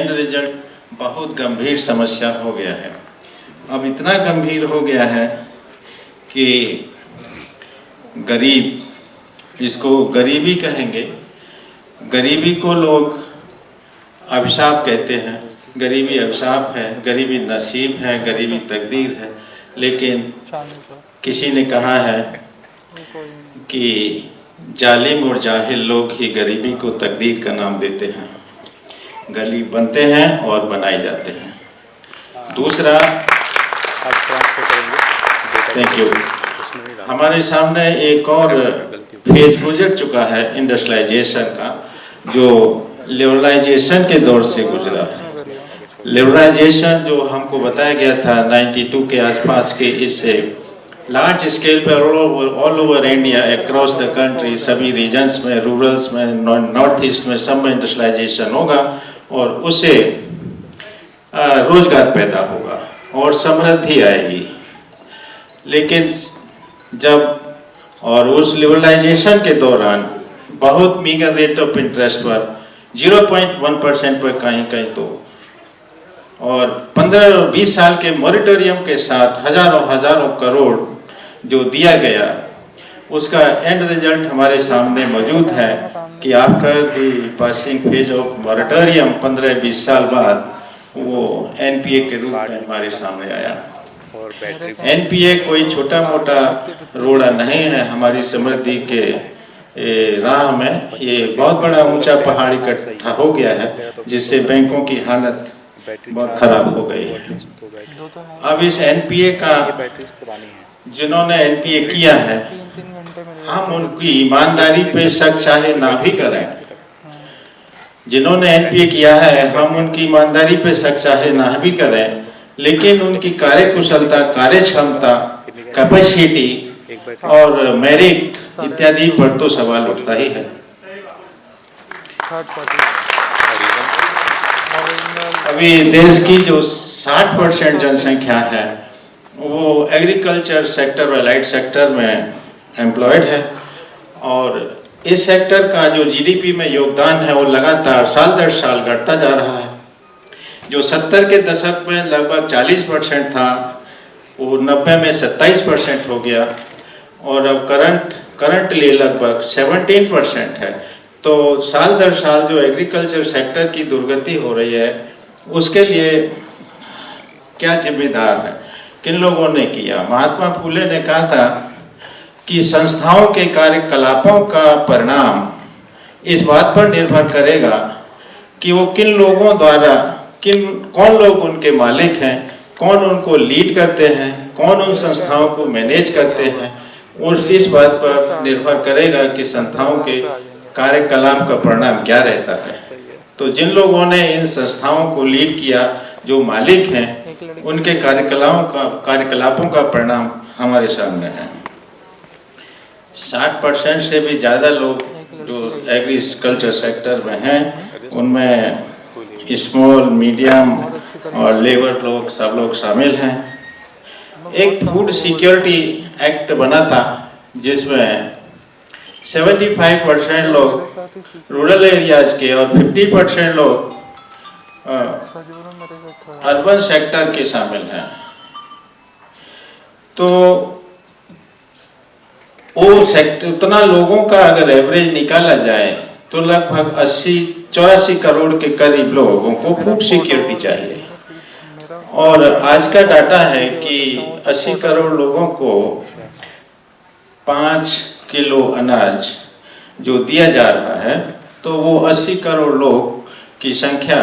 And result बहुत गंभीर समस्या हो गया है। अब इतना गंभीर हो गया है कि गरीब, इसको गरीबी कहेंगे, गरीबी को लोग अभिशाप कहते हैं। गरीबी अभिशाप है, गरीबी नसीब है, गरीबी तकदीर है। लेकिन किसी ने कहा है कि जालिम और जाहिल लोग ही गरीबी को तकदीर का नाम देते हैं। गरीब बनते हैं और बनाए जाते हैं। दूसरा, थैंक यू, हमारे सामने एक और फेज गुजर चुका है इंडस्ट्रियलाइजेशन का, जो लिबरलाइजेशन के दौर से गुजरा है। लिबरलाइजेशन जो हमको बताया गया था 92 के आसपास के, इससे लार्ज स्केल पर all over India, across the country, सभी रीजन्स में, रूरल्स में, नॉर्थ ईस्ट में, सब में इंडस्ट्रियलाइजेशन होगा और उससे रोजगार पैदा होगा और समृद्धि आएगी। लेकिन जब और उस लिबरलाइजेशन के दौरान बहुत मीगर रेट ऑफ इंटरेस्ट पर 0.1% पर कहीं कहीं तो, और 15 और 20 साल के मॉरिटोरियम के साथ हजारों करोड़ जो दिया गया, उसका एंड रिजल्ट हमारे सामने मौजूद है कि after the passing phase of moratorium 15-20 साल बाद वो एनपीए के रूप में हमारे सामने आया। एनपीए कोई छोटा मोटा रोड़ा नहीं है हमारी समृद्धि के राह में, ये बहुत बड़ा ऊंचा पहाड़ इकट्ठा हो गया है, जिससे बैंकों की हालत बहुत खराब हो गई है। अब इस एनपीए का, जिन्होंने एनपीए किया है, हम उनकी ईमानदारी पे शक चाहे ना भी करें, जिन्होंने एनपीए किया है हम उनकी ईमानदारी पे शक चाहे ना भी करें, लेकिन उनकी कार्यकुशलता, कार्यक्षमता, कैपेसिटी और मेरिट इत्यादि पर तो सवाल उठता ही है। अभी देश की जो 60% जनसंख्या है वो एग्रीकल्चर सेक्टर और एलाइड सेक्टर में एम्प्लॉयड है, और इस सेक्टर का जो जीडीपी में योगदान है वो लगातार साल दर साल घटता जा रहा है। जो 70 के दशक में लगभग 40% था, वो 90 में 27% हो गया, और अब करंटली लगभग 17% है। तो साल दर साल जो एग्रीकल्चर सेक्टर की दुर्गति हो रही है, उसके लिए क्या जिम्मेदार है, किन लोगों ने किया? महात्मा फूले ने कहा था कि संस्थाओं के कार्यकलापों का परिणाम इस बात पर निर्भर करेगा कि वो किन लोगों द्वारा, कौन लोग उनके मालिक हैं, कौन उनको लीड करते हैं, कौन उन संस्थाओं को मैनेज करते हैं, और इस बात पर निर्भर करेगा कि संस्थाओं के कार्यकलाप का परिणाम क्या रहता है। तो जिन लोगों ने इन संस्थाओं को लीड किया, जो मालिक हैं, उनके कार्यकलापों का परिणाम हमारे सामने है। 60% से भी ज़्यादा लोग जो एग्रीकल्चर सेक्टर में हैं, उनमें स्मॉल, मीडियम और लेबर लोग, सब लोग शामिल हैं। एक फूड सिक्योरिटी एक्ट बना था जिसमें 75% लोग रूरल एरियाज के और 50% लोग अर्बन सेक्टर के शामिल हैं। तो वो सेक्टर, उतना लोगों का अगर एवरेज निकाला जाए तो लगभग 84 करोड़ के करीब लोगों को फूड सिक्योरिटी चाहिए, और आज का डाटा है कि 80 करोड़ लोगों को 5 किलो अनाज जो दिया जा रहा है, तो वो 80 करोड़ लोग की संख्या